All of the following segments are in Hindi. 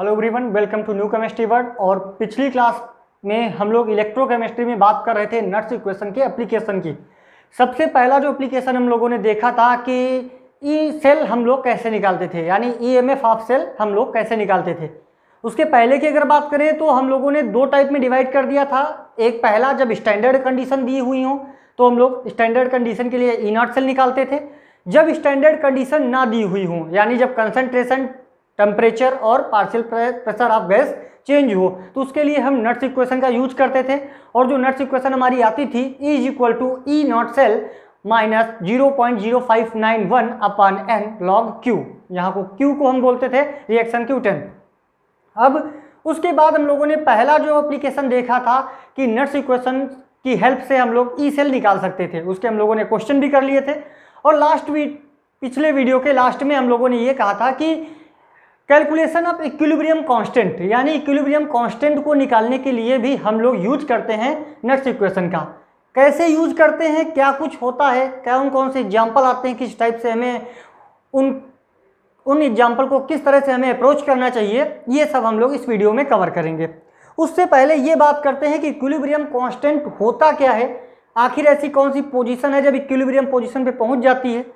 Hello everyone, welcome to new chemistry world. और पिछली क्लास में हम लोग इलेक्ट्रोकेमिस्ट्री में बात कर रहे थे नट्स इक्वेशन के एप्लीकेशन की। सबसे पहला जो एप्लीकेशन हम लोगों ने देखा था कि ई सेल हम लोग कैसे निकालते थे, यानी ईएमएफ ऑफ सेल हम लोग कैसे निकालते थे। उसके पहले की अगर बात करें तो हम लोगों ने दो टाइप में डिवाइड कर दिया था। एक पहला, जब स्टैंडर्ड कंडीशन दी हुई हो तो हम लोग स्टैंडर्ड कंडीशन के लिए ई नॉट सेल निकालते थे। जब स्टैंडर्ड कंडीशन ना दी हुई हो, यानी जब कंसंट्रेशन, टेम्परेचर और partial pressure of gas change हो, तो उसके लिए हम नट्स इक्वेशन का यूज करते थे। और जो नट्स इक्वेशन हमारी आती थी, E is equal to E naught cell minus 0.0591 upon N log Q. यहाँ को क्यू को हम बोलते थे रिएक्शन क्यूटेन। अब उसके बाद हम लोगों ने पहला जो एप्लीकेशन देखा था कि नट्स इक्वेशन की हेल्प से हम लोग ई सेल निकाल सकते थे। उसके हम लोगों ने क्वेश्चन भी कर लिए थे। और पिछले वीडियो के लास्ट में हम लोगों ने ये कहा था कि कैलकुलेशन ऑफ इक्विलिब्रियम कांस्टेंट, यानी इक्विलिब्रियम कांस्टेंट को निकालने के लिए भी हम लोग यूज करते हैं नट्स इक्वेशन का। कैसे यूज करते हैं, क्या कुछ होता है, कौन कौन से एग्जाम्पल आते हैं, किस टाइप से हमें उन एग्जाम्पल को किस तरह से हमें अप्रोच करना चाहिए, ये सब हम लोग इस वीडियो में कवर करेंगे। उससे पहले ये बात करते हैं कि इक्विलिब्रियम कांस्टेंट होता क्या है, आखिर ऐसी कौन सी पोजीशन है जब इक्विलिब्रियम पोजीशन पे पहुंच जाती है,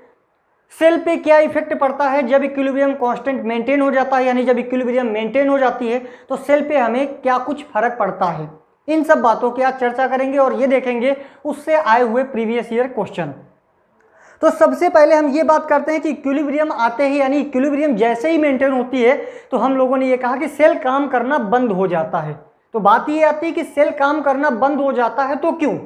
सेल पे क्या इफेक्ट पड़ता है जब इक्विलिब्रियम कांस्टेंट मेंटेन हो जाता है, यानी जब इक्विलिब्रियम मेंटेन हो जाती है तो सेल पे हमें क्या कुछ फर्क पड़ता है। इन सब बातों की आज चर्चा करेंगे और ये देखेंगे उससे आए हुए प्रीवियस ईयर क्वेश्चन। तो सबसे पहले हम ये बात करते हैं कि इक्विलिब्रियम आते ही, यानी इक्विलिब्रियम जैसे ही मेंटेन होती है तो हम लोगों ने ये कहा कि सेल काम करना बंद हो जाता है। तो बात ये आती है कि सेल काम करना बंद हो जाता है तो क्यों।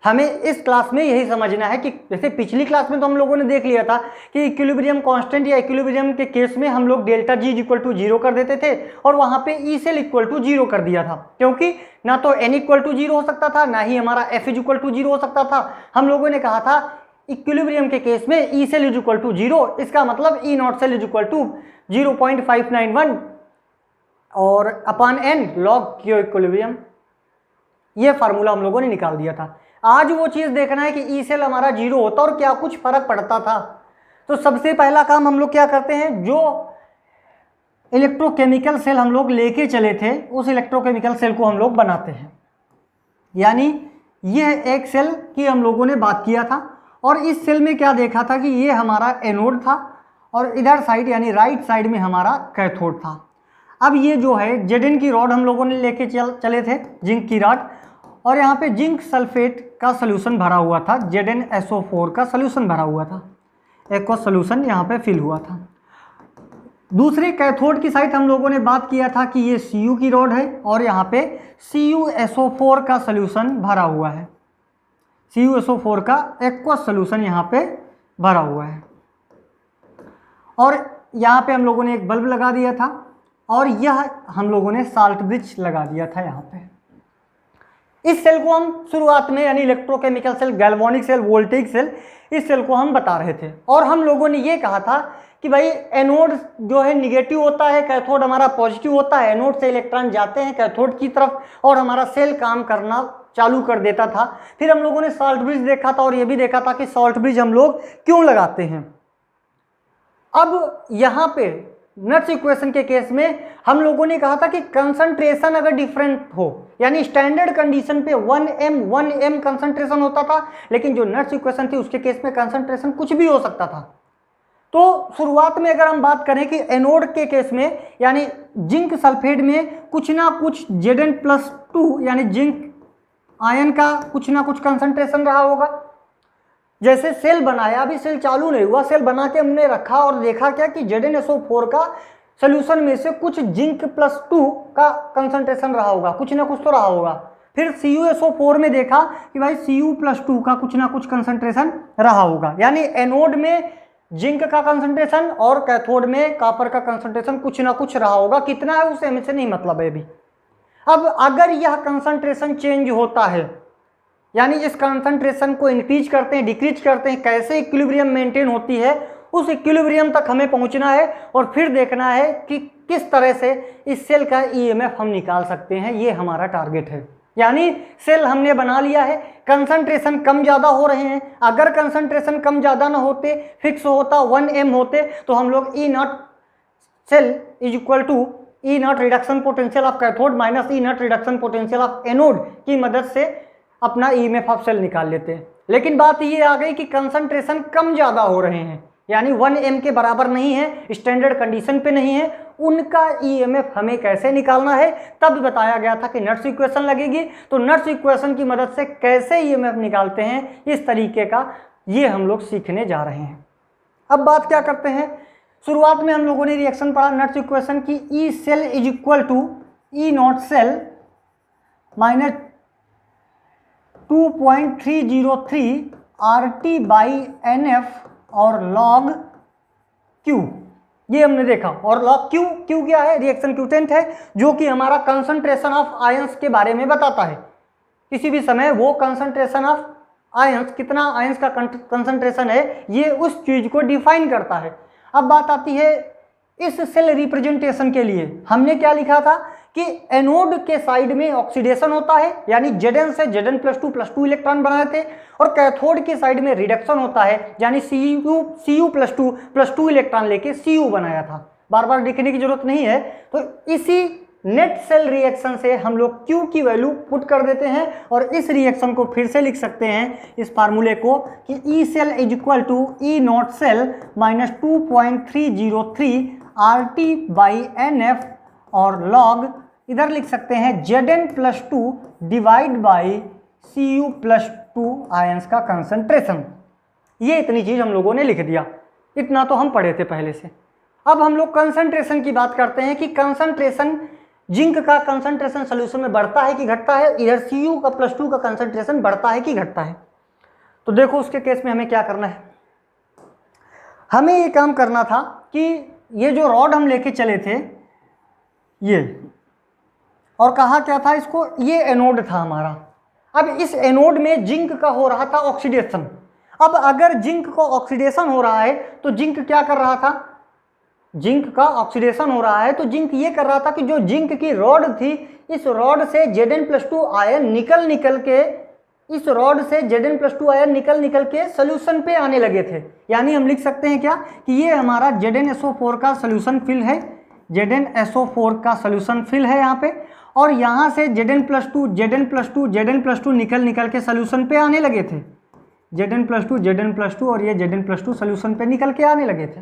हमें इस क्लास में यही समझना है कि जैसे पिछली क्लास में तो हम लोगों ने देख लिया था कि इक्विलिब्रियम कांस्टेंट या इक्विलिब्रियम के केस में हम लोग डेल्टा जी इक्वल टू 0 कर देते थे और वहां पे ई सेल इक्वल टू 0 कर दिया था, क्योंकि ना तो एन इक्वल टू 0 हो सकता था, ना ही हमारा एफ इज इक्वल टू 0 हो सकता था। हम लोगों ने कहा था इक्विलिब्रियम के केस में E cell is equal to 0, इसका मतलब E naught cell is equal to 0.591 और upon N log Q equilibrium. ये फार्मूला हम लोगों ने निकाल दिया था। आज वो चीज देखना है कि ई सेल हमारा 0 होता और क्या कुछ फर्क पड़ता था। तो सबसे पहला काम हम लोग क्या करते हैं, जो इलेक्ट्रोकेमिकल सेल हम लोग लेके चले थे उस इलेक्ट्रोकेमिकल सेल को हम लोग बनाते हैं। यानी यह एक सेल की हम लोगों ने बात किया था और इस सेल में क्या देखा था कि ये हमारा एनोड था और इधर साइड यानी राइट साइड में हमारा कैथोड था। अब ये जो है जेडिन की रॉड हम लोगों ने लेके चले थे, जिंक की रॉड, और यहाँ पे जिंक सल्फेट का सोल्यूशन भरा हुआ था, ZnSO4 का सोल्यूशन भरा हुआ था, एक्वा सोल्यूशन यहाँ पे फिल हुआ था। दूसरे कैथोड की साइड हम लोगों ने बात किया था कि ये Cu की रॉड है और यहाँ पे CuSO4 का सोल्यूशन भरा हुआ है, CuSO4 का एक्वा सोल्यूशन यहाँ पे भरा हुआ है। और यहाँ पे हम लोगों ने एक बल्ब लगा दिया था और यह हम लोगों ने साल्ट ब्रिज लगा दिया था यहाँ पे। इस सेल को हम शुरुआत में, यानी electrochemical cell, galvanic cell, voltaic cell, इस सेल को हम बता रहे थे। और हम लोगों ने ये कहा था कि भाई एनोड जो है निगेटिव होता है, कैथोड हमारा पॉजिटिव होता है। एनोड से इलेक्ट्रॉन जाते हैं कैथोड की तरफ और हमारा सेल काम करना चालू कर देता था। फिर हम लोगों ने साल्ट ब्रिज देखा था और ये भी देखा था कि साल्ट ब्रिज हम लोग क्यों लगाते हैं। अब यहाँ पे नट्स इक्वेशन के केस में हम लोगों ने कहा था कि कंसंट्रेशन अगर डिफरेंट हो, यानी स्टैंडर्ड कंडीशन पे 1m कंसंट्रेशन होता था, लेकिन जो नट्स इक्वेशन थी उसके केस में कंसंट्रेशन कुछ भी हो सकता था। तो शुरुआत में अगर हम बात करें कि एनोड के केस में, यानी जिंक सल्फेट में कुछ ना कुछ Zn+2 यानी जिंक आयन का कुछ ना कुछ कंसंट्रेशन रहा होगा। जैसे सेल बनाया, अभी सेल चालू नहीं हुआ, सेल बना के हमने रखा और देखा क्या कि ZnSO4 का सोल्यूशन में से कुछ Zinc+2 का कंसंट्रेशन रहा होगा, कुछ ना कुछ तो रहा होगा। फिर CuSO4 में देखा कि भाई Cu+2 का कुछ ना कुछ कंसंट्रेशन रहा होगा, यानी एनोड में जिंक का कंसंट्रेशन और कैथोड में कॉपर का कंसंट्रेशन कुछ ना कुछ रहा होगा। कितना है उसे हमें से नहीं मतलब है अभी। अब अगर यह कंसंट्रेशन चेंज होता है, यानी इस कंसंट्रेशन को इंक्रीज करते हैं, डिक्रीज करते हैं, कैसे इक्विलिब्रियम मेंटेन होती है, उस इक्विलिब्रियम तक हमें पहुंचना है और फिर देखना है कि किस तरह से इस सेल का ईएमएफ हम निकाल सकते हैं। ये हमारा टारगेट है। यानी सेल हमने बना लिया है, कंसंट्रेशन कम ज़्यादा हो रहे हैं। अगर कंसंट्रेशन कम ज़्यादा ना होते, फिक्स होता 1m होते, तो हम लोग E naught cell is equal to E naught reduction potential of cathode minus E naught reduction potential of anode की मदद से अपना ईएमएफ ऑफ सेल निकाल लेते हैं। लेकिन बात ये आ गई कि कंसंट्रेशन कम ज़्यादा हो रहे हैं, यानी 1 m के बराबर नहीं है, स्टैंडर्ड कंडीशन पे नहीं है, उनका ईएमएफ हमें कैसे निकालना है। तब बताया गया था कि नट्स इक्वेशन लगेगी, तो नट्स इक्वेशन की मदद से कैसे ईएमएफ निकालते हैं इस तरीके का ये हम लोग सीखने जा रहे हैं। अब बात क्या करते हैं, शुरुआत में हम लोगों ने रिएक्शन पढ़ा नट्स इक्वेशन की, E cell is equal to E naught cell minus 2.303 RT by NF और log Q, ये हमने देखा। और log Q क्या है, रिएक्शन क्यूटेंट है, जो कि हमारा कंसंट्रेशन ऑफ आयंस के बारे में बताता है। किसी भी समय वो कंसंट्रेशन ऑफ आयंस, कितना आयंस का कंसंट्रेशन है, ये उस चीज को डिफाइन करता है। अब बात आती है इस सेल रिप्रेजेंटेशन के लिए, हमने क्या लिखा था कि एनोड के साइड में ऑक्सीडेशन होता है, यानी Zn से Zn+2+2 इलेक्ट्रॉन बनाए थे, और कैथोड के साइड में रिडक्शन होता है, यानी Cu+2+2 इलेक्ट्रॉन लेके Cu बनाया था। बार बार लिखने की जरूरत नहीं है। तो इसी नेट सेल रिएक्शन से हम लोग Q की वैल्यू पुट कर देते हैं, और इस रिएक्शन को फिर से लिख सकते हैं इस फार्मूले को कि E cell is equal to E naught cell minus 2.303 RT by NF और log इधर लिख सकते हैं Zn+2 divide by Cu+2 ions का कंसंट्रेशन। ये इतनी चीज हम लोगों ने लिख दिया, इतना तो हम पढ़े थे पहले से। अब हम लोग कंसंट्रेशन की बात करते हैं कि कंसंट्रेशन, जिंक का कंसंट्रेशन सोल्यूशन में बढ़ता है कि घटता है, इधर Cu+2 का कंसंट्रेशन बढ़ता है कि घटता है। तो देखो उसके केस में हमें क्या करना है, हमें ये काम करना था कि ये जो रॉड हम लेके चले थे ये, और कहा क्या था इसको, ये एनोड था हमारा। अब इस एनोड में जिंक का हो रहा था ऑक्सीडेशन। अब अगर जिंक को ऑक्सीडेशन हो रहा है तो जिंक क्या कर रहा था, जिंक का ऑक्सीडेशन हो रहा है तो जिंक ये कर रहा था कि जो जिंक की रॉड थी, इस रॉड से Zn+2 आयन निकल निकल के सोल्यूशन पे आने लगे थे। यानी हम लिख सकते हैं क्या कि ये हमारा ZnSO4 का सोल्यूशन फिल है, ZnSO4 का सोल्यूशन फिल है यहाँ पे, और यहाँ से Zn+2 निकल के सोल्यूशन पे आने लगे थे। Zn+2 और ये Zn+2 सोल्यूशन पे निकल के आने लगे थे।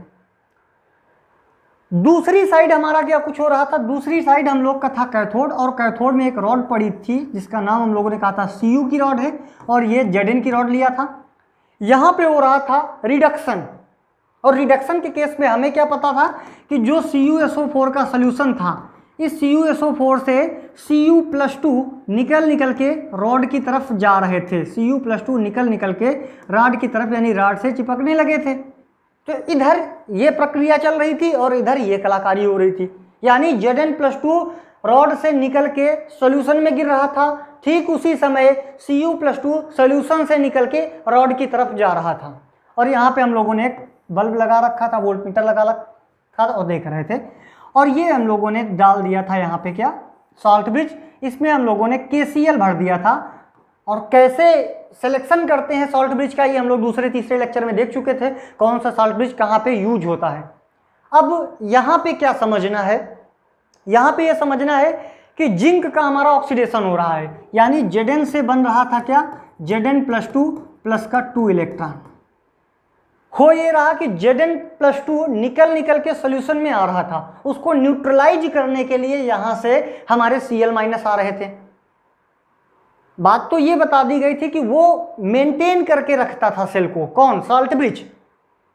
दूसरी साइड हमारा क्या कुछ हो रहा था, दूसरी साइड हम लोग का था कैथोड, और कैथोड में एक रॉड पड़ी थी जिसका नाम हम लोगों ने कहा था Cu की रॉड है, और ये Zn की रॉड लिया था। यहाँ पे हो रहा था रिडक्शन, और रिडक्शन के केस में हमें क्या पता था कि जो CuSO4 का सोल्यूशन था, इस CuSO4 से Cu+2 निकल के रॉड की तरफ जा रहे थे, Cu+2 निकल के रॉड की तरफ, यानी रॉड से चिपकने लगे थे। तो इधर ये प्रक्रिया चल रही थी और इधर ये कलाकारी हो रही थी, यानी Zn+2 रॉड से निकल के सॉल्यूशन में गिर रहा था, ठीक उसी समय Cu+2 सॉल्यूशन से निकल के रॉड की तरफ जा रहा था। और यहाँ पे हम लोगों ने एक बल्ब लगा रखा था, वोल्टमीटर लगा रखा था और देख रहे थे, और ये हम लोगों ने डाल दिया था यहाँ पे क्या, सॉल्ट ब्रिज। इसमें हम लोगों ने KCl भर दिया था, और कैसे सिलेक्शन करते हैं सॉल्ट ब्रिज का ये हम लोग दूसरे तीसरे लेक्चर में देख चुके थे, कौन सा सॉल्ट ब्रिज कहाँ पे यूज होता है। अब यहाँ पे क्या समझना है, यहाँ पे ये समझना है कि जिंक का हमारा ऑक्सीडेशन हो रहा है, यानी Zn से बन रहा था क्या, Zn+2 प्लस का 2 इलेक्ट्रॉन। हो ये रहा कि Zn+2 निकल के सोल्यूशन में आ रहा था, उसको न्यूट्रलाइज करने के लिए यहाँ से हमारे Cl- आ रहे थे। बात तो ये बता दी गई थी कि वो मेंटेन करके रखता था सेल को, कौन, सॉल्ट ब्रिज,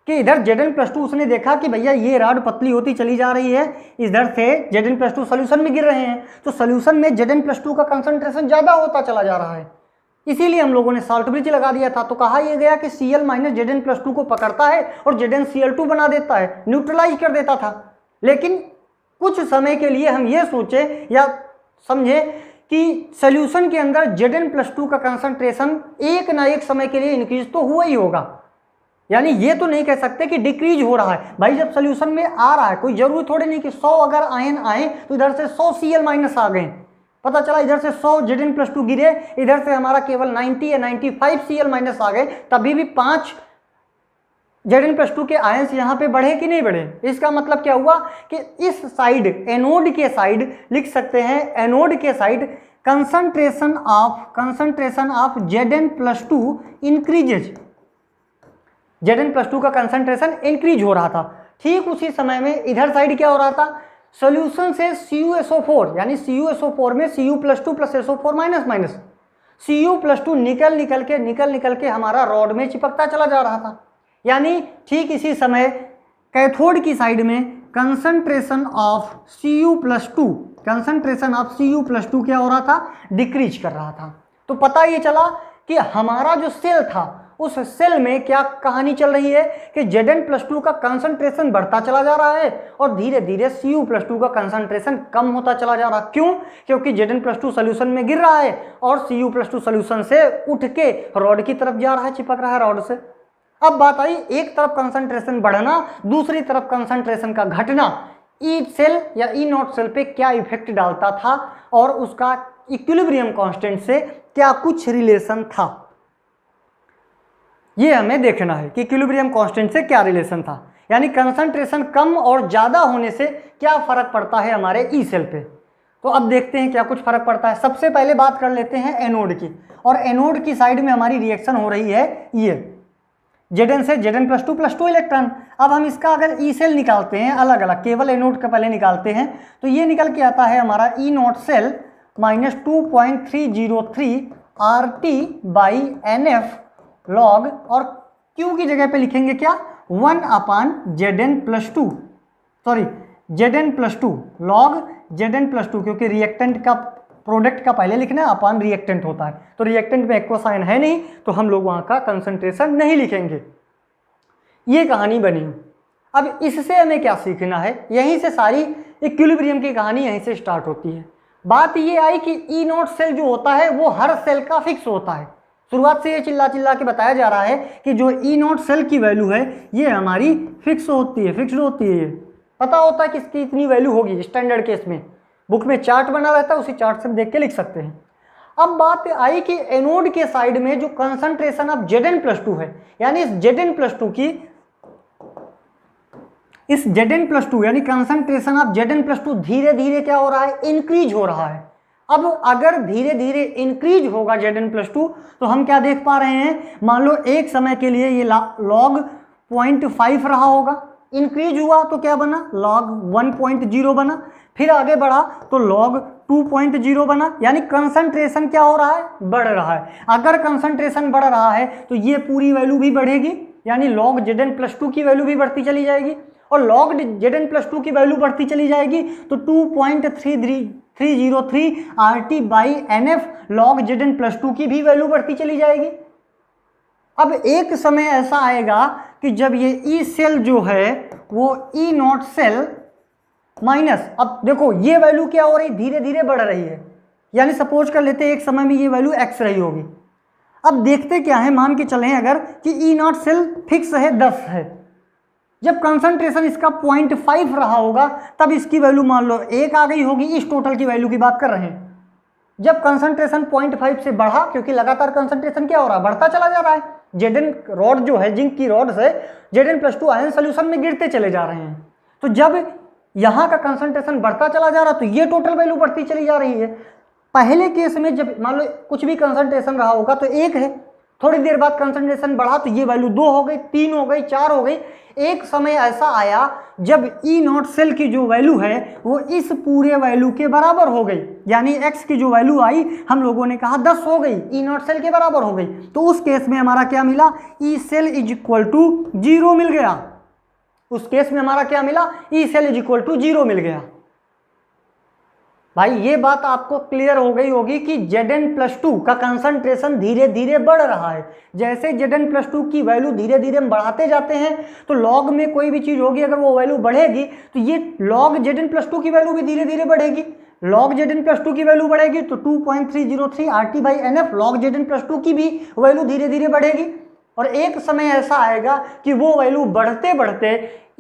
कि इधर Zn+2 उसने देखा कि भैया ये रॉड पतली होती चली जा रही है, इधर से Zn+2 सोल्यूशन में गिर रहे हैं, तो सोल्यूशन में Zn+2 का कंसंट्रेशन ज़्यादा होता चला जा रहा है, इसीलिए हम लोगों ने सॉल्ट ब्रिज लगा दिया था। तो कहा यह गया कि Cl- Zn+2 को पकड़ता है और ZnCl2 बना देता है, न्यूट्रलाइज कर देता था। लेकिन कुछ समय के लिए हम ये सोचे या समझे कि सोल्यूशन के अंदर Zn+2 का कंसंट्रेशन एक ना एक समय के लिए इंक्रीज तो हुआ ही होगा, यानी ये तो नहीं कह सकते कि डिक्रीज हो रहा है। भाई जब सोल्यूशन में आ रहा है, कोई जरूरी थोड़ी नहीं कि 100 अगर आयन आए तो इधर से 100 Cl- आ गए, पता चला इधर से 100 Zn+2 गिरे, इधर से हमारा केवल 90 या 95 Cl- आ गए, तभी भी 5 Zn+2 के आयंस यहाँ पे बढ़े कि नहीं बढ़े? इसका मतलब क्या हुआ कि इस साइड एनोड के साइड लिख सकते हैं, एनोड के side concentration of Zn+2 increases, Zn+2 का कंसंट्रेशन इंक्रीज हो रहा था। ठीक उसी समय में इधर साइड क्या हो रहा था, सोल्यूशन से CuSO4 यानी CuSO4 में Cu+2 + SO4 माइनस Cu+2 निकल के हमारा रॉड में चिपकता चला जा रहा था। यानी ठीक इसी समय कैथोड की साइड में कंसंट्रेशन ऑफ Cu+2 क्या हो रहा था, डिक्रीज कर रहा था। तो पता ये चला कि हमारा जो सेल था उस सेल में क्या कहानी चल रही है कि Zn+2 का कंसंट्रेशन बढ़ता चला जा रहा है और धीरे धीरे Cu+2 का कंसंट्रेशन कम होता चला जा रहा है। क्यों? क्योंकि Zn+2 सोल्यूशन में गिर रहा है और Cu+2 सोल्यूशन से उठ के रॉड की तरफ जा रहा है, चिपक रहा है रॉड से। अब बात आई एक तरफ कंसंट्रेशन बढ़ना, दूसरी तरफ कंसंट्रेशन का घटना ई सेल या ई नॉट सेल पे क्या इफेक्ट डालता था और उसका इक्विलिब्रियम कांस्टेंट से क्या कुछ रिलेशन था, ये हमें देखना है कि इक्विलिब्रियम कांस्टेंट से क्या रिलेशन था। यानी कंसंट्रेशन कम और ज़्यादा होने से क्या फ़र्क पड़ता है हमारे ई सेल पे। तो अब देखते हैं क्या कुछ फ़र्क पड़ता है। सबसे पहले बात कर लेते हैं एनोड की, और एनोड की साइड में हमारी रिएक्शन हो रही है ये Zn से Zn+2 इलेक्ट्रॉन। अब हम इसका अगर ई सेल निकालते हैं अलग अलग, केवल एनोड का पहले निकालते हैं, तो ये निकल के आता है हमारा ई नॉट सेल -2.303 RT/NF लॉग, और Q की जगह पे लिखेंगे क्या, 1/Zn+2 लॉग Zn+2, क्योंकि रिएक्टेंट का प्रोडक्ट का पहले लिखना है, अपान रिएक्टेंट होता है, तो रिएक्टेंट में एक्वा साइन है नहीं तो हम लोग वहाँ का कंसंट्रेशन नहीं लिखेंगे। ये कहानी बनी। अब इससे हमें क्या सीखना है, यहीं से सारी इक्विलिब्रियम की कहानी यहीं से स्टार्ट होती है। बात ये आई कि ई नॉट सेल जो होता है वो हर सेल का फिक्स होता है। शुरुआत से ये चिल्ला के बताया जा रहा है कि जो ई नॉट सेल की वैल्यू है ये हमारी फिक्स्ड होती है। ये पता होता है कि इसकी इतनी वैल्यू होगी। स्टैंडर्ड केस में बुक में चार्ट बना रहता है, उसी चार्ट से देख के लिख सकते हैं। अब बात आई कि एनोड के साइड में जो कंसंट्रेशन ऑफ Zn+2 है, यानी इस Zn+2 यानी कंसंट्रेशन ऑफ Zn+2 धीरे धीरे क्या हो रहा है, इंक्रीज हो रहा है। अब अगर धीरे धीरे इंक्रीज होगा Zn+2 तो हम क्या देख पा रहे हैं, मान लो एक समय के लिए ये log 0.5 रहा होगा, इंक्रीज हुआ तो क्या बना, log 1.0 बना, फिर आगे बढ़ा तो log 2.0 बना। यानी कंसंट्रेशन क्या हो रहा है, बढ़ रहा है। अगर कंसंट्रेशन बढ़ रहा है तो ये पूरी वैल्यू भी बढ़ेगी, यानी log Zn+2 की वैल्यू भी बढ़ती चली जाएगी, और log Zn+2 की वैल्यू बढ़ती चली जाएगी तो 2.303 RT/NF log Zn+2 की भी वैल्यू बढ़ती चली जाएगी। अब एक समय ऐसा आएगा कि जब ये ई सेल जो है वो ई नॉट सेल माइनस, अब देखो ये वैल्यू क्या हो रही, धीरे धीरे बढ़ रही है। यानी सपोज कर लेते हैं एक समय में ये वैल्यू x रही होगी। अब देखते क्या है, मान के चलें अगर कि ई नॉट सेल फिक्स है 10 है, जब कंसंट्रेशन इसका 0.5 रहा होगा तब इसकी वैल्यू मान लो 1 आ गई होगी। इस टोटल की वैल्यू की बात कर रहे हैं। जब कंसंट्रेशन 0.5 से बढ़ा, क्योंकि लगातार कंसंट्रेशन क्या हो रहा है, बढ़ता चला जा रहा है, Zn रॉड जो है जिंक की रॉड से Zn+2 आयन सोल्यूशन में गिरते चले जा रहे हैं। तो जब यहाँ का कंसंट्रेशन बढ़ता चला जा रहा तो ये टोटल वैल्यू बढ़ती चली जा रही है। पहले केस में जब मान लो कुछ भी कंसंट्रेशन रहा होगा तो 1 है, थोड़ी देर बाद कंसंट्रेशन बढ़ा तो ये वैल्यू 2 हो गई, 3 हो गई, 4 हो गई। एक समय ऐसा आया जब ई नॉट सेल की जो वैल्यू है वो इस पूरे वैल्यू के बराबर हो गई, यानी x की जो वैल्यू आई हम लोगों ने कहा 10 हो गई, ई नॉट सेल के बराबर हो गई। तो उस केस में हमारा क्या मिला, ई सेल = 0 मिल गया। उस केस में हमारा क्या मिला, ई सेल = 0 मिल गया। भाई ये बात आपको क्लियर हो गई होगी कि Zn+2 का कंसंट्रेशन धीरे धीरे बढ़ रहा है। जैसे Zn+2 की वैल्यू धीरे धीरे हम बढ़ाते जाते हैं तो लॉग में कोई भी चीज़ होगी, अगर वो वैल्यू बढ़ेगी तो ये log Zn+2 की वैल्यू भी धीरे धीरे बढ़ेगी। log Zn+2 की वैल्यू बढ़ेगी तो 2.303 RT/NF log Zn+2 की भी वैल्यू धीरे धीरे बढ़ेगी। और एक समय ऐसा आएगा कि वो वैल्यू बढ़ते बढ़ते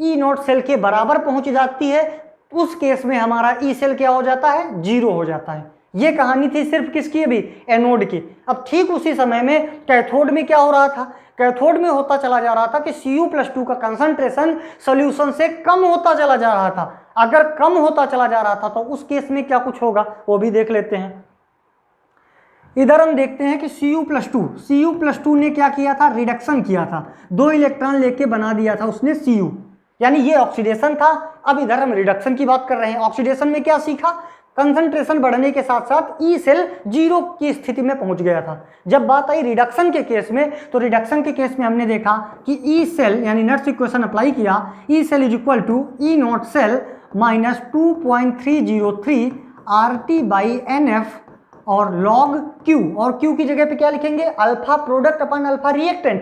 ई नॉट सेल के बराबर पहुंच जाती है। उस केस में हमारा ई सेल क्या हो जाता है, 0 हो जाता है। ये कहानी थी सिर्फ किसकी, अभी एनोड की। अब ठीक उसी समय में कैथोड में क्या हो रहा था, कैथोड में होता चला जा रहा था कि Cu+2 का कंसंट्रेशन सॉल्यूशन से कम होता चला जा रहा था। अगर कम होता चला जा रहा था तो उस केस में क्या कुछ होगा वो भी देख लेते हैं। इधर हम देखते हैं कि Cu+2 ने क्या किया था, रिडक्शन किया था, 2 इलेक्ट्रॉन लेके बना दिया था उसने Cu, यानी ये ऑक्सीडेशन था। अब इधर हम रिडक्शन की बात कर रहे हैं। ऑक्सीडेशन में क्या सीखा, कंसंट्रेशन बढ़ने के साथ साथ ई सेल 0 की स्थिति में पहुंच गया था। जब बात आई रिडक्शन के केस में, तो रिडक्शन के केस में हमने देखा कि ई सेल यानी नट्स इक्वेशन अप्लाई किया, E cell is equal to E naught cell minus 2.303 RT/NF और log Q, और Q की जगह पे क्या लिखेंगे, अल्फा प्रोडक्ट अपन अल्फा रिएक्टेंट।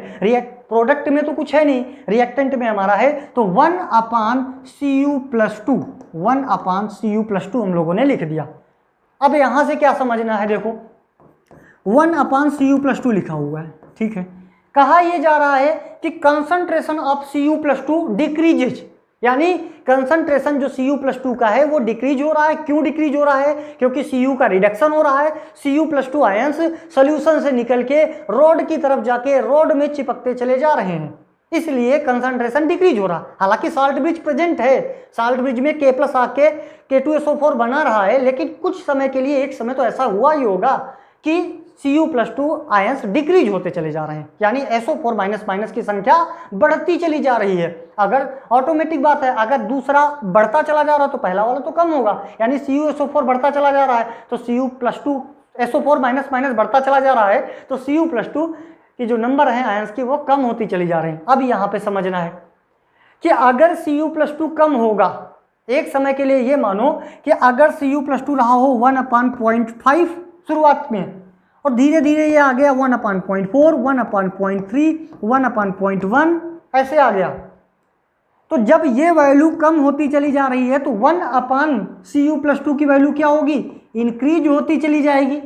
प्रोडक्ट में तो कुछ है नहीं, रिएक्टेंट में हमारा है, तो 1/Cu+2 1/Cu+2 हम लोगों ने लिख दिया। अब यहां से क्या समझना है, देखो 1/Cu+2 लिखा हुआ है, ठीक है। कहा यह जा रहा है कि कंसंट्रेशन ऑफ Cu+2 डिक्रीजेज, यानी कंसंट्रेशन जो Cu+2 का है वो डिक्रीज हो रहा है। क्यों डिक्रीज हो रहा है, क्योंकि Cu का रिडक्शन हो रहा है। Cu+2 आयंस सॉल्यूशन से निकल के रोड की तरफ जाके रोड में चिपकते चले जा रहे हैं, इसलिए कंसंट्रेशन डिक्रीज हो रहा है। हालांकि साल्ट ब्रिज प्रेजेंट है, साल्ट ब्रिज में K+ आके K2SO4 बना रहा है, लेकिन कुछ समय के लिए, एक समय तो ऐसा हुआ ही होगा कि Cu+2 आयंस डिक्रीज होते चले जा रहे हैं, यानी SO4- की संख्या बढ़ती चली जा रही है। अगर ऑटोमेटिक बात है, अगर दूसरा बढ़ता चला जा रहा है तो पहला वाला तो कम होगा, यानी CuSO4 बढ़ता चला जा रहा है तो Cu+2 SO4- बढ़ता चला जा रहा है तो Cu+2 की जो नंबर है आयंस की वो कम होती चली जा रही है। अब यहाँ पे समझना है कि अगर Cu+2 कम होगा, एक समय के लिए ये मानो कि अगर Cu+2 रहा हो 1/0.5 शुरुआत में, और धीरे धीरे ये आ गया 1/0.4, 1/0.3, 1/0.1 ऐसे आ गया, तो जब ये वैल्यू कम होती चली जा रही है तो 1/Cu+2 की वैल्यू क्या होगी, इंक्रीज होती चली जाएगी।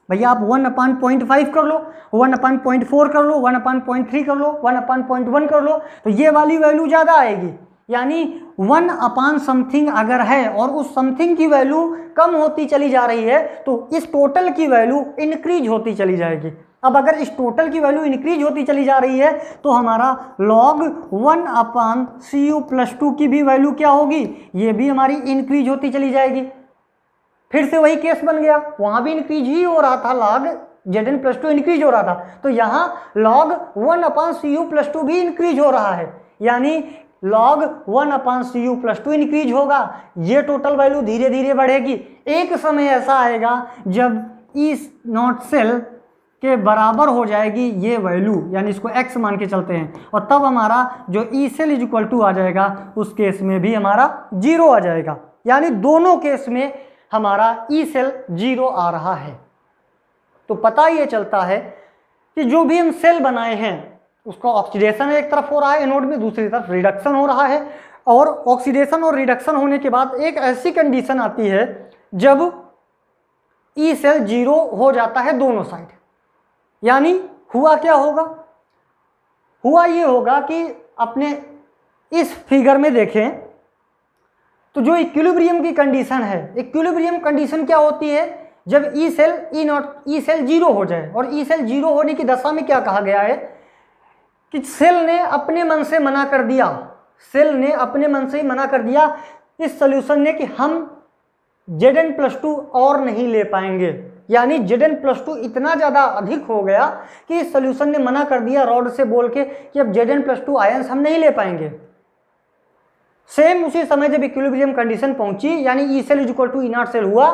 भैया आप 1/0.5 कर लो, 1/0.4 कर लो, 1/0.3 कर लो, 1/0.1 कर लो, तो ये वाली वैल्यू ज़्यादा आएगी। यानी 1/समथिंग अगर है और उस समथिंग की वैल्यू कम होती चली जा रही है तो इस टोटल की वैल्यू इंक्रीज होती चली जाएगी। अब अगर इस टोटल की वैल्यू इंक्रीज होती चली जा रही है तो हमारा log 1/Cu+2 की भी वैल्यू क्या होगी, ये भी हमारी इंक्रीज होती चली जाएगी। फिर से वही केस बन गया, वहां भी इंक्रीज ही हो रहा था, log Zn+2 इंक्रीज हो रहा था, तो यहाँ log 1/Cu+2 भी इंक्रीज हो रहा है, यानी log 1/Cu+2 इंक्रीज होगा। ये टोटल वैल्यू धीरे धीरे बढ़ेगी। एक समय ऐसा आएगा जब E0 सेल के बराबर हो जाएगी ये वैल्यू, यानी इसको x मान के चलते हैं, और तब हमारा जो E cell is equal to आ जाएगा, उस केस में भी हमारा 0 आ जाएगा। यानी दोनों केस में हमारा E सेल 0 आ रहा है। तो पता ये चलता है कि जो भी हम सेल बनाए हैं उसका ऑक्सीडेशन एक तरफ हो रहा है एनोड में, दूसरी तरफ रिडक्शन हो रहा है, और ऑक्सीडेशन और रिडक्शन होने के बाद एक ऐसी कंडीशन आती है जब ई सेल 0 हो जाता है दोनों साइड। यानी हुआ क्या होगा, हुआ ये होगा कि अपने इस फिगर में देखें तो जो इक्विलिब्रियम की कंडीशन है, इक्विलिब्रियम कंडीशन क्या होती है, जब ई सेल 0 हो जाए, और ई सेल 0 होने की दशा में क्या कहा गया है कि सेल ने अपने मन से मना कर दिया, सेल ने अपने मन से ही मना कर दिया इस सॉल्यूशन ने कि हम Zn+2 और नहीं ले पाएंगे। यानी Zn+2 इतना ज़्यादा अधिक हो गया कि इस सॉल्यूशन ने मना कर दिया रॉड से बोल के कि अब Zn+2 आयंस हम नहीं ले पाएंगे। सेम उसी समय जब इक्विलिब्रियम कंडीशन पहुंची, यानी E cell is equal to E naught cell हुआ,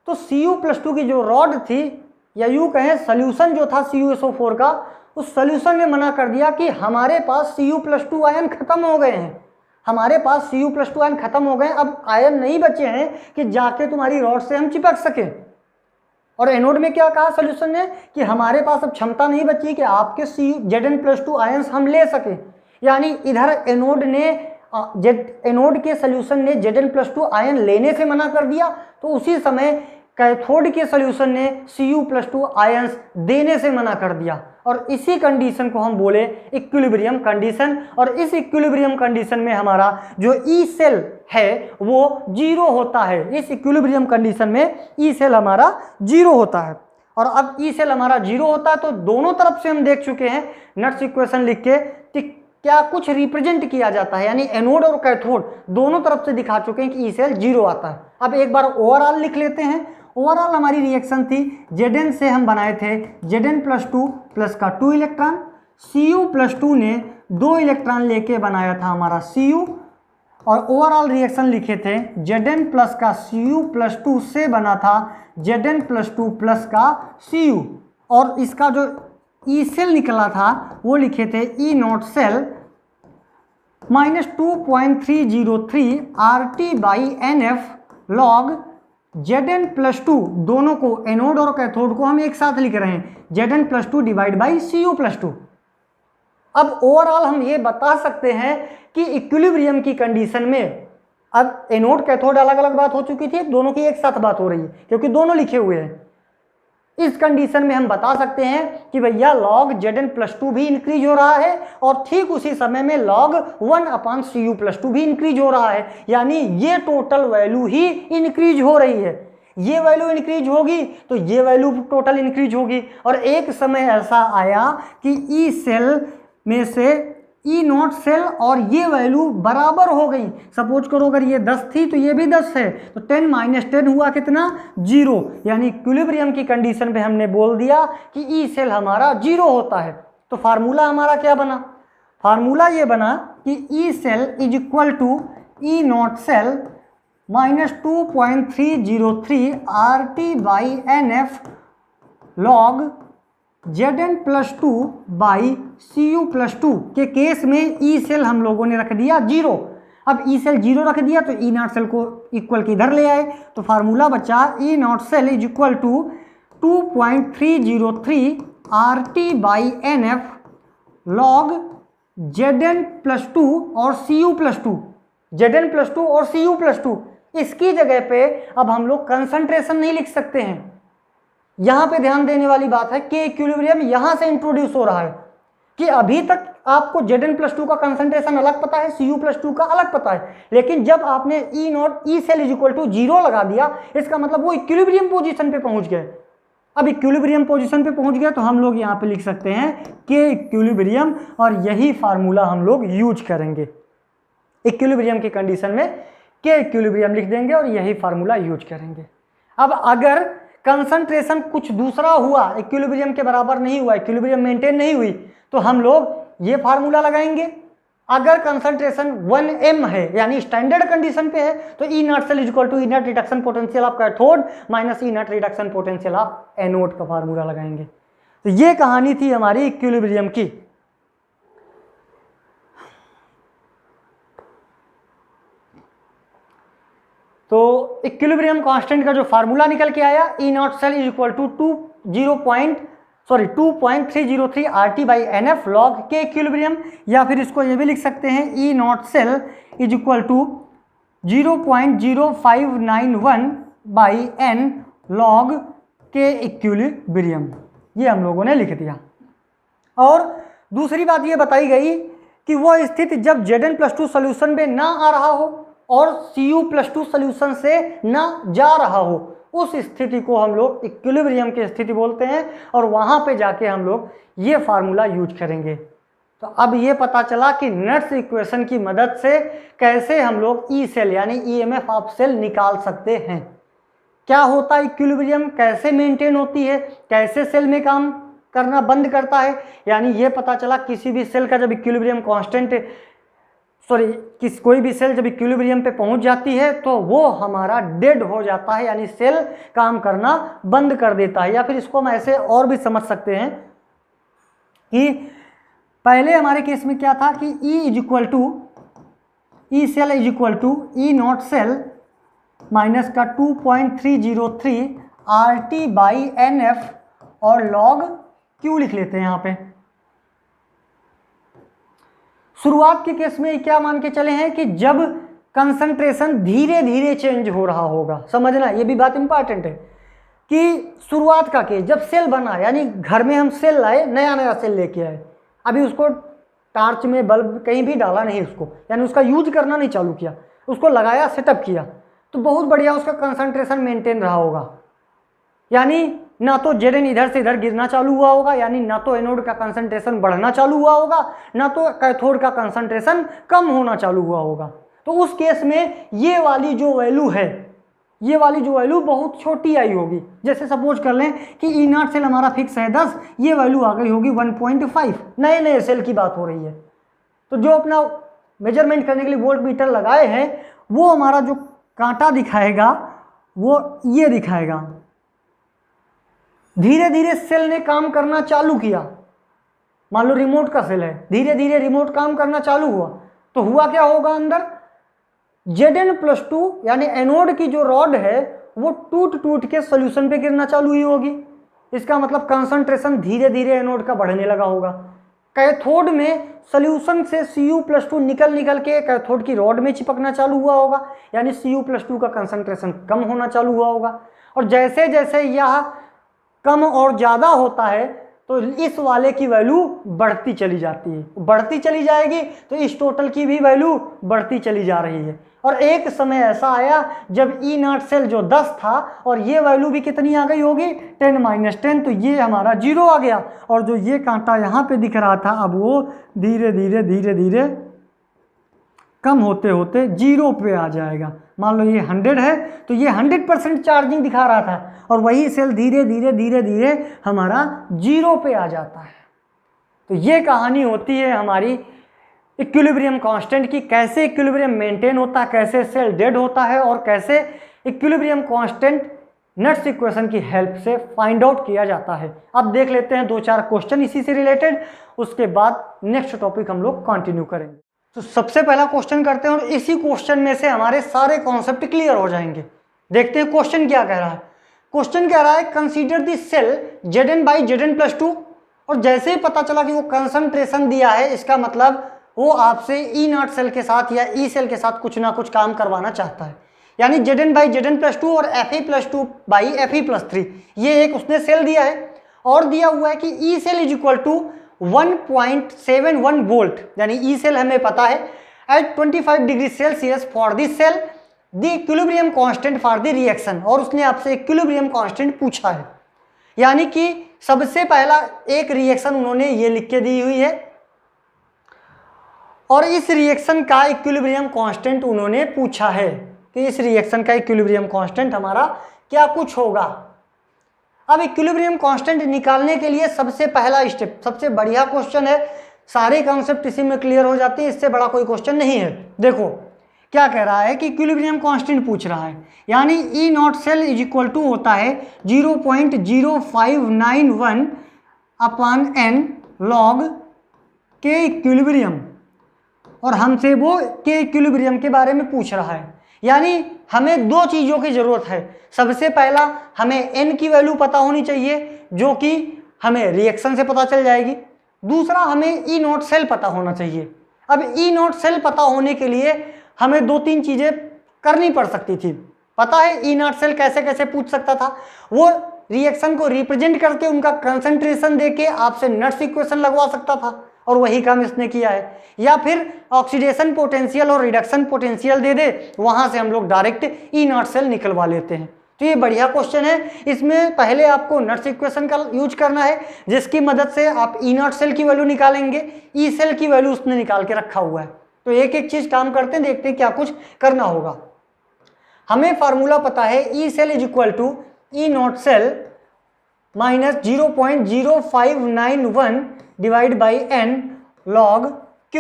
तो Cu+2 की जो रॉड थी, या यूँ कहें सॉल्यूशन जो था CuSO4 का, उस सॉल्यूशन ने मना कर दिया कि हमारे पास Cu+2 आयन खत्म हो गए हैं, हमारे पास Cu+2 आयन खत्म हो गए, अब आयन नहीं बचे हैं कि जाके तुम्हारी रॉड से हम चिपक सकें। और एनोड में क्या कहा सॉल्यूशन ने कि हमारे पास अब क्षमता नहीं बची कि आपके Zn+2 आयंस हम ले सकें। यानी इधर एनोड के सॉल्यूशन ने Zn+2 आयन लेने से मना कर दिया, तो उसी समय कैथोड के सॉल्यूशन ने Cu+2 आयंस देने से मना कर दिया, और इसी कंडीशन को हम बोले इक्विलिब्रियम कंडीशन। और इस इक्विलिब्रियम कंडीशन में हमारा जो ई सेल है वो 0 होता है, इस इक्विलिब्रियम कंडीशन में ई सेल हमारा 0 होता है। और अब ई सेल हमारा 0 होता है। तो दोनों तरफ से हम देख चुके हैं नट्स इक्वेशन लिख के कि क्या कुछ रिप्रेजेंट किया जाता है, यानी एनोड और कैथोड दोनों तरफ से दिखा चुके हैं कि ई सेल 0 आता है। अब एक बार ओवरऑल लिख लेते हैं। ओवरऑल हमारी रिएक्शन थी Zn से हम बनाए थे Zn+2 प्लस का 2 इलेक्ट्रॉन, Cu+2 ने 2 इलेक्ट्रॉन लेके बनाया था हमारा Cu, और ओवरऑल रिएक्शन लिखे थे Zn प्लस का Cu+2 से बना था Zn+2 प्लस का Cu, और इसका जो ई सेल निकला था वो लिखे थे ई naught cell -2.303 RT/NF log Zn+2, दोनों को एनोड और कैथोड को हम एक साथ लिख रहे हैं Zn+2 डिवाइड बाई Cu+2। अब ओवरऑल हम ये बता सकते हैं कि इक्विलिब्रियम की कंडीशन में, अब एनोड कैथोड अलग अलग बात हो चुकी थी, दोनों की एक साथ बात हो रही है क्योंकि दोनों लिखे हुए हैं। इस कंडीशन में हम बता सकते हैं कि भैया log Zn+2 भी इंक्रीज हो रहा है और ठीक उसी समय में log 1/Cu+2 भी इंक्रीज हो रहा है, यानी ये टोटल वैल्यू ही इंक्रीज हो रही है। ये वैल्यू इंक्रीज होगी तो ये वैल्यू टोटल इंक्रीज होगी, और एक समय ऐसा आया कि ई सेल में से ई नॉट सेल और ये वैल्यू बराबर हो गई। सपोज करो अगर ये 10 थी तो ये भी 10 है, तो 10 - 10 हुआ कितना, 0, यानी इक्विलिब्रियम की कंडीशन पे हमने बोल दिया कि ई सेल हमारा 0 होता है। तो फार्मूला हमारा क्या बना, फार्मूला ये बना कि E cell is equal to E naught cell -2.303 RT/NF log Zn+2 by Cu+2 के केस में ई सेल हम लोगों ने रख दिया 0। अब ई सेल 0 रख दिया तो ई नॉट सेल को इक्वल के इधर ले आए, तो फार्मूला बचा E naught cell is equal to 2.303 RT/NF log Zn+2 और Cu+2, Zn+2 और Cu+2। इसकी जगह पे अब हम लोग कंसंट्रेशन नहीं लिख सकते हैं। यहां पे ध्यान देने वाली बात है कि इक्विलिब्रियम यहां से इंट्रोड्यूस हो रहा है कि अभी तक आपको Zn+2 का कंसंट्रेशन अलग पता है, Cu+2 का अलग पता है, लेकिन जब आपने E cell is equal to 0 लगा दिया, इसका मतलब वो इक्विलिब्रियम पोजीशन पे पहुंच गए। अब इक्विलिब्रियम पोजीशन पे पहुंच गया तो हम लोग यहाँ पे लिख सकते हैं कि इक्विलिब्रियम, और यही फार्मूला हम लोग यूज करेंगे इक्विलिब्रियम की कंडीशन में, के इक्विलिब्रियम लिख देंगे और यही फार्मूला यूज करेंगे। अब अगर कंसंट्रेशन कुछ दूसरा हुआ, इक्विलिब्रियम के बराबर नहीं हुआ, इक्विलिब्रियम मेंटेन नहीं हुई, तो हम लोग ये फार्मूला लगाएंगे। अगर कंसंट्रेशन 1m है यानी स्टैंडर्ड कंडीशन पे है, तो E naught cell is equal to E naught reduction potential of cathode minus E naught reduction potential of anode का फार्मूला लगाएंगे। तो ये कहानी थी हमारी इक्विलिब्रियम की। तो इक्विलिब्रियम कांस्टेंट का जो फार्मूला निकल के आया, E naught cell is equal to 2.303 RT/NF log K equilibrium, या फिर इसको ये भी लिख सकते हैं E naught cell is equal to 0.0591/N log K equilibrium. ये हम लोगों ने लिख दिया। और दूसरी बात ये बताई गई कि वो स्थिति जब Zn+2 सोल्यूशन में ना आ रहा हो और Cu+2 सोल्यूशन से ना जा रहा हो, उस स्थिति को हम लोग इक्विलिब्रियम की स्थिति बोलते हैं, और वहां पे जाके हम लोग ये फार्मूला यूज करेंगे। तो अब ये पता चला कि नट्स इक्वेशन की मदद से कैसे हम लोग ई सेल यानी ईएमएफ ऑफ सेल निकाल सकते हैं, क्या होता है इक्विलिब्रियम, कैसे मेंटेन होती है, कैसे सेल में काम करना बंद करता है। यानी ये पता चला किसी भी सेल का जब इक्विलिब्रियम कांस्टेंट कोई भी सेल जब इक्विलिब्रियम पे पहुंच जाती है तो वो हमारा डेड हो जाता है, यानी सेल काम करना बंद कर देता है। या फिर इसको हम ऐसे और भी समझ सकते हैं कि पहले हमारे केस में क्या था कि E cell is equal to E naught cell minus का 2.303 RT/NF और log Q लिख लेते हैं। यहाँ पे शुरुआत के केस में क्या मान के चले हैं कि जब कंसंट्रेशन धीरे धीरे चेंज हो रहा होगा, समझना ये भी बात इंपॉर्टेंट है कि शुरुआत का केस जब सेल बना, यानी घर में हम सेल लाए, नया नया सेल लेके आए, अभी उसको टार्च में बल्ब कहीं भी डाला नहीं उसको, यानी उसका यूज करना नहीं चालू किया, उसको लगाया, सेटअप किया, तो बहुत बढ़िया उसका कंसंट्रेशन मेंटेन रहा होगा। यानी ना तो Zn इधर से इधर गिरना चालू हुआ होगा, यानी ना तो एनोड का कंसंट्रेशन बढ़ना चालू हुआ होगा, ना तो कैथोड का कंसंट्रेशन कम होना चालू हुआ होगा। तो उस केस में ये वाली जो वैल्यू है, ये वाली जो वैल्यू बहुत छोटी आई होगी। जैसे सपोज कर लें कि E0 सेल हमारा फिक्स है 10, ये वैल्यू आ गई होगी 1.5, नए नए सेल की बात हो रही है। तो जो अपना मेजरमेंट करने के लिए वोल्ट मीटर लगाए हैं, वो हमारा जो कांटा दिखाएगा वो ये दिखाएगा। धीरे धीरे सेल ने काम करना चालू किया, मान लो रिमोट का सेल है, धीरे धीरे रिमोट काम करना चालू हुआ, तो हुआ क्या होगा अंदर, Zn+2 यानी एनोड की जो रॉड है वो टूट टूट के सोल्यूशन पे गिरना चालू हुई होगी। इसका मतलब कंसंट्रेशन धीरे धीरे एनोड का बढ़ने लगा होगा। कैथोड में सोल्यूशन से Cu+2 निकल निकल के कैथोड की रॉड में चिपकना चालू हुआ होगा, यानी Cu+2 का कंसंट्रेशन कम होना चालू हुआ होगा। और जैसे जैसे यह कम और ज़्यादा होता है तो इस वाले की वैल्यू बढ़ती चली जाती है, बढ़ती चली जाएगी तो इस टोटल की भी वैल्यू बढ़ती चली जा रही है। और एक समय ऐसा आया जब E0 सेल जो 10 था और ये वैल्यू भी कितनी आ गई होगी 10-10, तो ये हमारा 0 आ गया। और जो ये कांटा यहाँ पे दिख रहा था अब वो धीरे धीरे धीरे धीरे कम होते होते 0 पे आ जाएगा। मान लो ये 100 है तो ये 100% चार्जिंग दिखा रहा था और वही सेल धीरे धीरे धीरे धीरे हमारा 0 पे आ जाता है। तो ये कहानी होती है हमारी इक्विलिब्रियम कांस्टेंट की, कैसे इक्विलिब्रियम मेंटेन होता है, कैसे सेल डेड होता है और कैसे इक्विलिब्रियम कांस्टेंट नट्स इक्वेशन की हेल्प से फाइंड आउट किया जाता है। अब देख लेते हैं 2-4 क्वेश्चन इसी से रिलेटेड, उसके बाद नेक्स्ट टॉपिक हम लोग कंटिन्यू करेंगे। तो सबसे पहला क्वेश्चन करते हैं और इसी क्वेश्चन में से हमारे सारे कॉन्सेप्ट क्लियर हो जाएंगे। देखते हैं क्वेश्चन क्या कह रहा है। क्वेश्चन कह रहा है कंसीडर द सेल Zn/Zn+2, और जैसे ही पता चला कि वो कंसंट्रेशन दिया है, इसका मतलब वो आपसे E0 सेल के साथ या E सेल के साथ कुछ ना कुछ काम करवाना चाहता है, यानी Zn/Zn+2 और Fe+2/Fe+3, ये एक उसने सेल दिया है और दिया हुआ है कि E cell is equal to 1.71 volt, यानी E सेल हमें पता है at 25 degree Celsius for this cell the equilibrium constant for the reaction, और उसने आपसे इक्विलिब्रियम कांस्टेंट पूछा है। यानी कि सबसे पहला एक रिएक्शन उन्होंने ये लिख के दी हुई है और इस रिएक्शन का इक्विलिब्रियम कांस्टेंट उन्होंने पूछा है कि इस रिएक्शन का इक्विलिब्रियम कांस्टेंट हमारा क्या कुछ होगा। अब इक्विलिब्रियम कांस्टेंट निकालने के लिए सबसे पहला स्टेप, सबसे बढ़िया क्वेश्चन है, सारे कॉन्सेप्ट इसी में क्लियर हो जाते हैं, इससे बड़ा कोई क्वेश्चन नहीं है। देखो क्या कह रहा है कि इक्विलिब्रियम कांस्टेंट पूछ रहा है, यानी E0 cell is equal to होता है 0.0591 upon n log K equilibrium, और हमसे वो के इक्विलिब्रियम के बारे में पूछ रहा है। यानी हमें दो चीज़ों की ज़रूरत है। सबसे पहला हमें n की वैल्यू पता होनी चाहिए जो कि हमें रिएक्शन से पता चल जाएगी। दूसरा हमें E0 सेल पता होना चाहिए। अब E0 सेल पता होने के लिए हमें 2-3 चीज़ें करनी पड़ सकती थी। पता है E0 सेल कैसे कैसे पूछ सकता था, वो रिएक्शन को रिप्रेजेंट करके उनका कंसंट्रेशन देके आपसे नट्स इक्वेशन लगवा सकता था, और वही काम इसने किया है। या फिर ऑक्सीडेशन पोटेंशियल और रिडक्शन पोटेंशियल दे दे, वहां से हम लोग डायरेक्ट E0 सेल निकलवा लेते हैं। तो ये बढ़िया क्वेश्चन है। इसमें पहले आपको नट्स इक्वेशन का यूज करना है, जिसकी मदद से आप E0 सेल की वैल्यू निकालेंगे। E सेल की वैल्यू उसने निकाल के रखा हुआ है। तो एक एक चीज काम करते हैं, देखते हैं क्या कुछ करना होगा। हमें फार्मूला पता है E cell is equal to E0 cell minus 0.0591 divide by n log Q,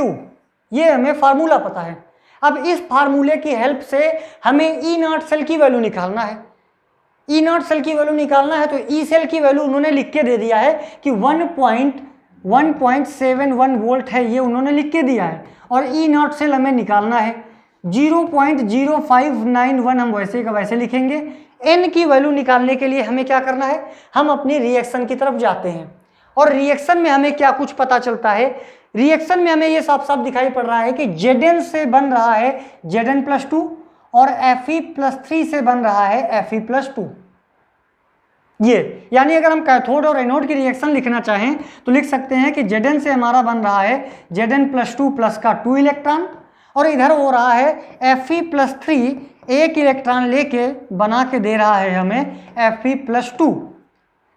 ये हमें फार्मूला पता है। अब इस फार्मूले की हेल्प से हमें E0 सेल की वैल्यू निकालना है। E0 सेल की वैल्यू निकालना है तो E सेल की वैल्यू उन्होंने लिख के दे दिया है कि 1.71 वोल्ट है, ये उन्होंने लिख के दिया है। और E0 सेल हमें निकालना है 0.0591, हम वैसे का वैसे लिखेंगे। n की वैल्यू निकालने के लिए हमें क्या करना है, हम अपनी रिएक्शन की तरफ जाते हैं और रिएक्शन में हमें क्या कुछ पता चलता है। रिएक्शन में हमें ये साफ साफ दिखाई पड़ रहा है कि Zn से बन रहा है Zn+2 और Fe+3 से बन रहा है Fe+2। ये यानी अगर हम कैथोड और एनोड की रिएक्शन लिखना चाहें तो लिख सकते हैं कि Zn से हमारा बन रहा है Zn+2 प्लस का 2 इलेक्ट्रॉन, और इधर हो रहा है Fe+3 एक इलेक्ट्रॉन लेके बना के दे रहा है हमें Fe+2।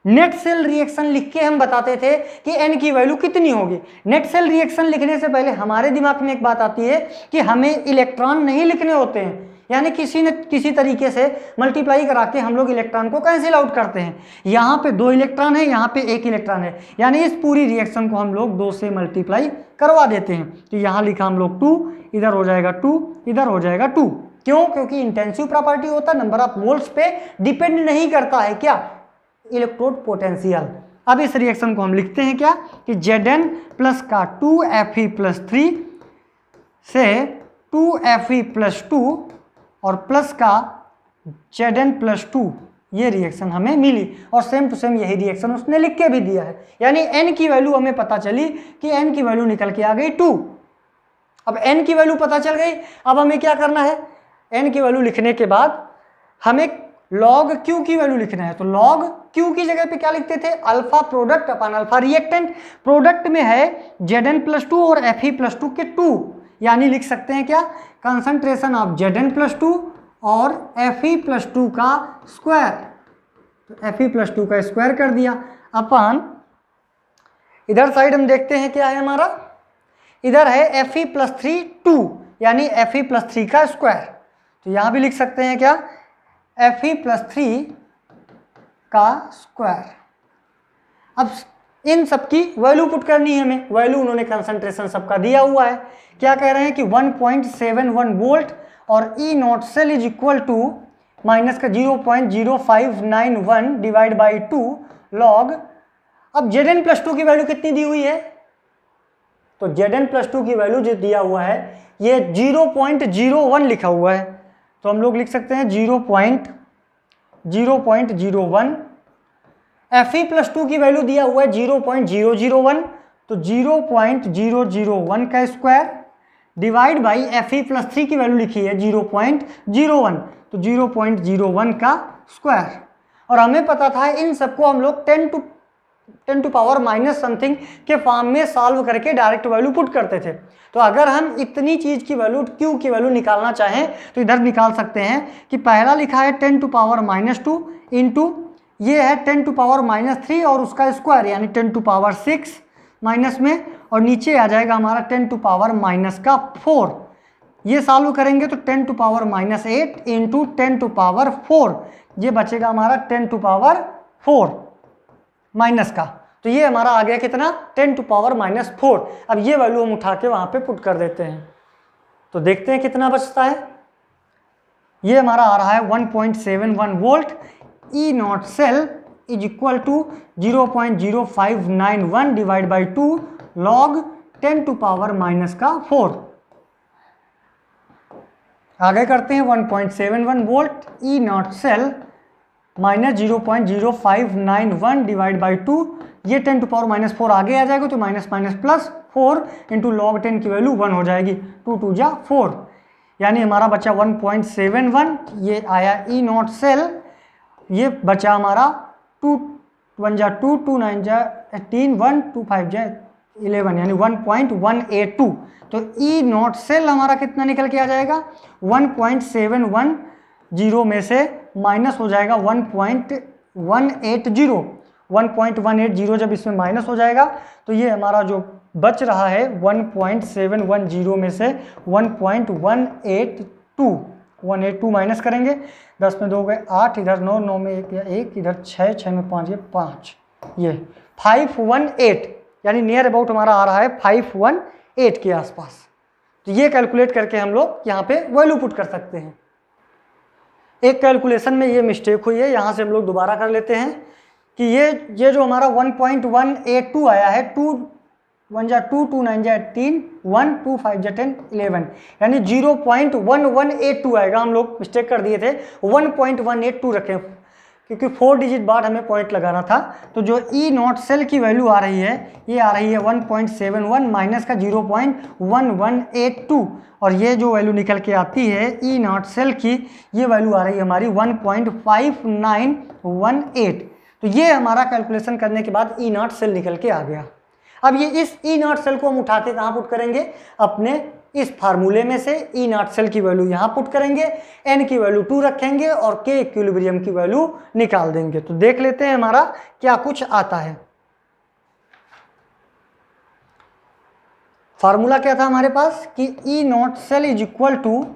नेट सेल रिएक्शन लिख के हम बताते थे कि n की वैल्यू कितनी होगी। नेट सेल रिएक्शन लिखने से पहले हमारे दिमाग में एक बात आती है कि हमें इलेक्ट्रॉन नहीं लिखने होते हैं, यानी किसी न किसी तरीके से मल्टीप्लाई करा के हम लोग इलेक्ट्रॉन को कैंसिल आउट करते हैं। यहाँ पे 2 इलेक्ट्रॉन है, यहाँ पे 1 इलेक्ट्रॉन है, यानी इस पूरी रिएक्शन को हम लोग 2 से मल्टीप्लाई करवा देते हैं। तो यहाँ लिखा हम लोग 2, इधर हो जाएगा 2, इधर हो जाएगा 2। क्यों? क्योंकि इंटेंसिव प्रॉपर्टी होता है, नंबर ऑफ मोल्स पे डिपेंड नहीं करता है क्या, इलेक्ट्रोड पोटेंशियल। अब इस रिएक्शन को हम लिखते हैं क्या कि Zn प्लस का 2Fe+3 से 2Fe+2 और प्लस का Zn+2, ये रिएक्शन हमें मिली और सेम टू सेम यही रिएक्शन उसने लिख के भी दिया है। यानी n की वैल्यू हमें पता चली कि n की वैल्यू निकल के आ गई 2। अब n की वैल्यू पता चल गई, अब हमें क्या करना है, n की वैल्यू लिखने के बाद हमें log Q की वैल्यू लिखना है। तो log Q की जगह पे क्या लिखते थे, अल्फा प्रोडक्ट अपन अल्फा रिएक्टेंट। प्रोडक्ट में है Zn+2 और Fe+2 के 2, यानी लिख सकते हैं क्या, कंसंट्रेशन ऑफ Zn+2 और Fe+2 का स्क्वायर। तो Fe+2 का स्क्वायर कर दिया अपन इधर साइड हम देखते हैं क्या है हमारा, इधर है Fe+3 2, यानी Fe+3 का स्क्वायर। तो यहाँ भी लिख सकते हैं क्या, Fe+3 का स्क्वायर। अब इन सब की वैल्यू पुट करनी है हमें, वैल्यू उन्होंने कंसंट्रेशन सबका दिया हुआ है। क्या कह रहे हैं कि 1.71 वोल्ट और E naught cell is equal to minus का 0.0591 डिवाइड बाई 2 लॉग। अब Zn+2 की वैल्यू कितनी दी हुई है, तो Zn+2 की वैल्यू जो दिया हुआ है ये 0.01 लिखा हुआ है। तो हम लोग लिख सकते हैं 0.01। Fe+2 की वैल्यू दिया हुआ है 0.001, तो 0.001 का स्क्वायर डिवाइड बाई Fe+3 की वैल्यू लिखी है 0.01, तो 0.01 का स्क्वायर। और हमें पता था इन सबको हम लोग 10 टू पावर माइनस समथिंग के फॉर्म में सॉल्व करके डायरेक्ट वैल्यू पुट करते थे। तो अगर हम इतनी चीज की वैल्यू Q की वैल्यू निकालना चाहें तो इधर निकाल सकते हैं कि पहला लिखा है 10 टू पावर -2 इंटू ये है 10 टू पावर -3 और उसका स्क्वायर यानी 10 टू पावर 6 माइनस में, और नीचे आ जाएगा हमारा 10 टू पावर -4। ये सॉल्व करेंगे तो 10 to power -8 into 10 to power 4, ये बचेगा हमारा 10 टू पावर 4 माइनस का। तो ये हमारा आ गया कितना, 10 टू पावर -4। अब ये वैल्यू हम उठा के वहाँ पे पुट कर देते हैं, तो देखते हैं कितना बचता है। ये हमारा आ रहा है 1.71 volt. E naught cell is equal to 0.0591 divide by 2 log 10 to power -4। आगे करते हैं 1.71 volt E naught cell -0.0591 divide by 2, ये 10 टू पावर -4 आगे आ जाएगा तो माइनस प्लस 4 इंटू लॉग 10 की वैल्यू 1 हो जाएगी, 2 2 जा 4, यानी हमारा बचा 1.71। ये आया ई नॉट सेल, ये बचा हमारा 2 1 जा 2, 2 9 जा 18, 1 2 5 जा 11, यानी 1.182। तो ई नॉट सेल हमारा कितना निकल के आ जाएगा, 1.710 में से माइनस हो जाएगा 1.180। 1.180 जब इसमें माइनस हो जाएगा तो ये हमारा जो बच रहा है 1.710 में से 1.182 माइनस करेंगे, 10 में 2 गए 8, इधर 9 9 में 1 1, इधर 6 6 में 5 ये 5, ये 518, यानी नियर अबाउट हमारा आ रहा है 518 के आसपास। तो ये कैलकुलेट करके हम लोग यहाँ पे वैल्यू पुट कर सकते हैं। एक कैलकुलेशन में ये मिस्टेक हुई है, यहाँ से हम लोग दोबारा कर लेते हैं कि ये जो हमारा 1.182 आया है, 2 1 जा 2, 2 9 जा 18, 1 2 5 जा 10 11, यानी 0.1182 आएगा। हम लोग मिस्टेक कर दिए थे, 1.182 रखें क्योंकि 4 डिजिट बाद हमें पॉइंट लगाना था। तो जो ई नॉट सेल की वैल्यू आ रही है, ये आ रही है 1.71 माइनस का 0.1182, और ये जो वैल्यू निकल के आती है ई नॉट सेल की, ये वैल्यू आ रही है हमारी 1.5918। तो ये हमारा कैलकुलेशन करने के बाद ई नॉट सेल निकल के आ गया। अब ये इस ई नॉट सेल को हम उठा के कहाँ पुट करेंगे, अपने इस फार्मूले में से ई नॉट सेल की वैल्यू यहाँ पुट करेंगे, एन की वैल्यू 2 रखेंगे और के इक्विलिब्रियम की वैल्यू निकाल देंगे। तो देख लेते हैं हमारा क्या कुछ आता है। फार्मूला क्या था हमारे पास कि E naught cell is equal to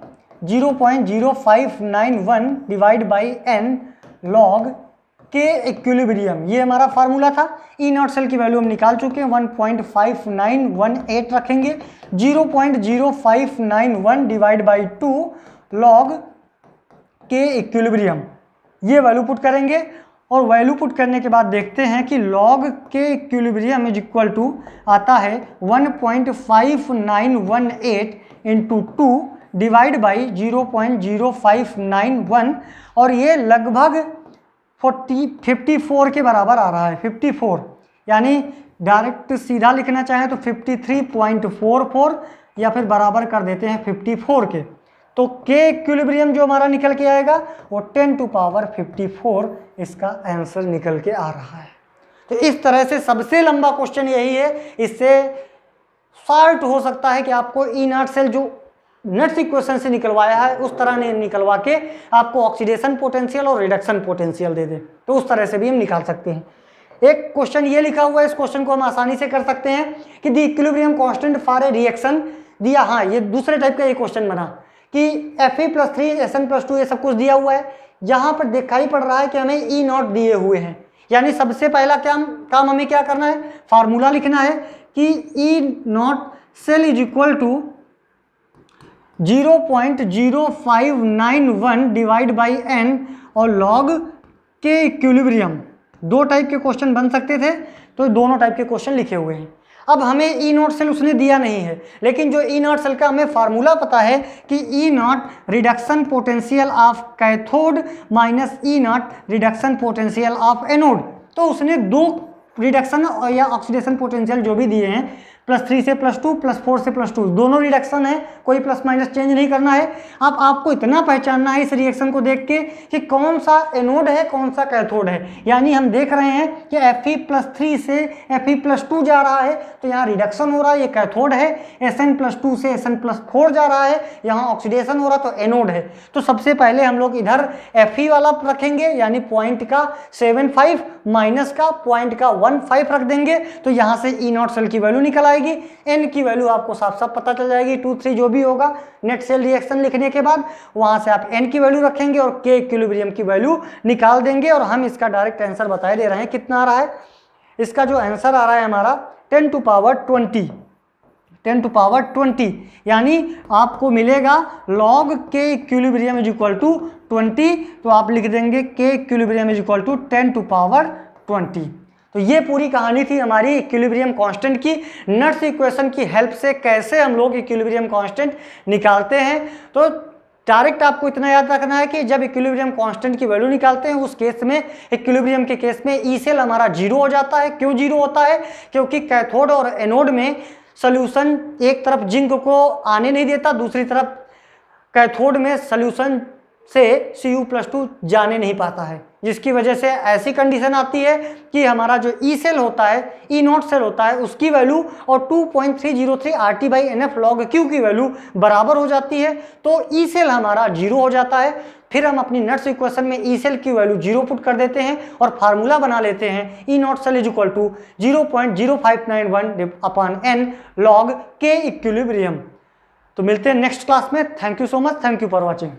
0.0591 divide by N log K equilibrium, ये हमारा फार्मूला था। ई नॉट सेल की वैल्यू हम निकाल चुके हैं, 1.5918 रखेंगे, 0.0591 divide by 2 log K equilibrium, ये वैल्यू पुट करेंगे। और वैल्यू पुट करने के बाद देखते हैं कि log K equilibrium is equal to आता है 1.5918 इंटू 2 डिवाइड बाई 0.0591 और ये लगभग 54 के बराबर आ रहा है। 54 यानी डायरेक्ट सीधा लिखना चाहें तो 53.44 या फिर बराबर कर देते हैं 54 के। तो के इक्विलिब्रियम जो हमारा निकल के आएगा वो 10⁴ इसका आंसर निकल के आ रहा है। तो इस तरह से सबसे लंबा क्वेश्चन यही है। इससे शॉर्ट हो सकता है कि आपको ई नॉट सेल जो नट्स इक्वेशन से निकलवाया है उस तरह ने निकलवा के आपको ऑक्सीडेशन पोटेंशियल और रिडक्शन पोटेंशियल दे दे, तो उस तरह से भी हम निकाल सकते हैं। एक क्वेश्चन ये लिखा हुआ है, इस क्वेश्चन को हम आसानी से कर सकते हैं कि the equilibrium constant for a reaction दिया। हाँ, ये दूसरे टाइप का एक क्वेश्चन बना कि Fe+3 Sn+2 ये सब कुछ दिया हुआ है। यहाँ पर दिखाई पड़ रहा है कि हमें ई नॉट दिए हुए हैं, यानी सबसे पहला काम हमें क्या करना है, फार्मूला लिखना है कि E naught cell is equal to 0.0591 divide by N और लॉग के इक्विलिब्रियम। दो टाइप के क्वेश्चन बन सकते थे, तो दोनों टाइप के क्वेश्चन लिखे हुए हैं। अब हमें ई नॉट सेल उसने दिया नहीं है, लेकिन जो ई नॉट सेल का हमें फार्मूला पता है कि E naught reduction potential of cathode minus E naught reduction potential of anode. तो उसने दो रिडक्शन या ऑक्सीडेशन पोटेंशियल जो भी दिए हैं, +3 से +2, +4 से +2, दोनों रिडक्शन है, कोई प्लस माइनस चेंज नहीं करना है। अब आपको इतना पहचानना है इस रिएक्शन को देख के कि कौन सा एनोड है कौन सा कैथोड है। यानी हम देख रहे हैं कि Fe+3 से Fe+2 जा रहा है तो यहाँ रिडक्शन हो रहा है, ये कैथोड है। Sn+2 से Sn+4 जा रहा है, यहाँ ऑक्सीडेशन हो रहा तो एनोड है। तो सबसे पहले हम लोग इधर Fe वाला रखेंगे, यानी पॉइंट का 75 माइनस का पॉइंट का 15 रख देंगे, तो यहाँ से ई नॉट सेल की वैल्यू निकल आएगी। एन की वैल्यू आपको साफ साफ पता चल जाएगी, 2 3 जो भी होगा नेट सेल रिएक्शन लिखने के बाद वहां से आप एन की वैल्यू रखेंगे और के इक्विलिब्रियम की वैल्यू निकाल देंगे। और हम इसका डायरेक्ट आंसर बता दे रहे हैं कितना आ रहा है। इसका जो आंसर आ रहा है हमारा 10⁻20, यानी आपको मिलेगा log K equilibrium is equal to 20, तो आप लिख देंगे के इक्विलिब्रियम इज इक्वल टू 10⁻20। तो ये पूरी कहानी थी हमारी इक्विलिब्रियम कांस्टेंट की। नट्स इक्वेशन की हेल्प से कैसे हम लोग इक्विलिब्रियम कांस्टेंट निकालते हैं। तो डायरेक्ट आपको इतना याद रखना है कि जब इक्विलिब्रियम कांस्टेंट की वैल्यू निकालते हैं उस केस में, इक्विलिब्रियम के केस में ई सेल हमारा 0 हो जाता है। क्यों 0 होता है? क्योंकि कैथोड और एनोड में सोल्यूशन एक तरफ जिंक को आने नहीं देता, दूसरी तरफ कैथोड में सोल्यूशन से Cu+2 जाने नहीं पाता है, जिसकी वजह से ऐसी कंडीशन आती है कि हमारा जो ई सेल होता है, ई नॉट सेल होता है, उसकी वैल्यू और 2.303 RT/NF log Q की वैल्यू बराबर हो जाती है। तो ई सेल हमारा 0 हो जाता है। फिर हम अपनी नट्स इक्वेशन में ई सेल की वैल्यू 0 पुट कर देते हैं और फार्मूला बना लेते हैं E naught cell is equal to 0.0591/n log K equilibrium. तो मिलते हैं नेक्स्ट क्लास में। Thank you so much, thank you for watching.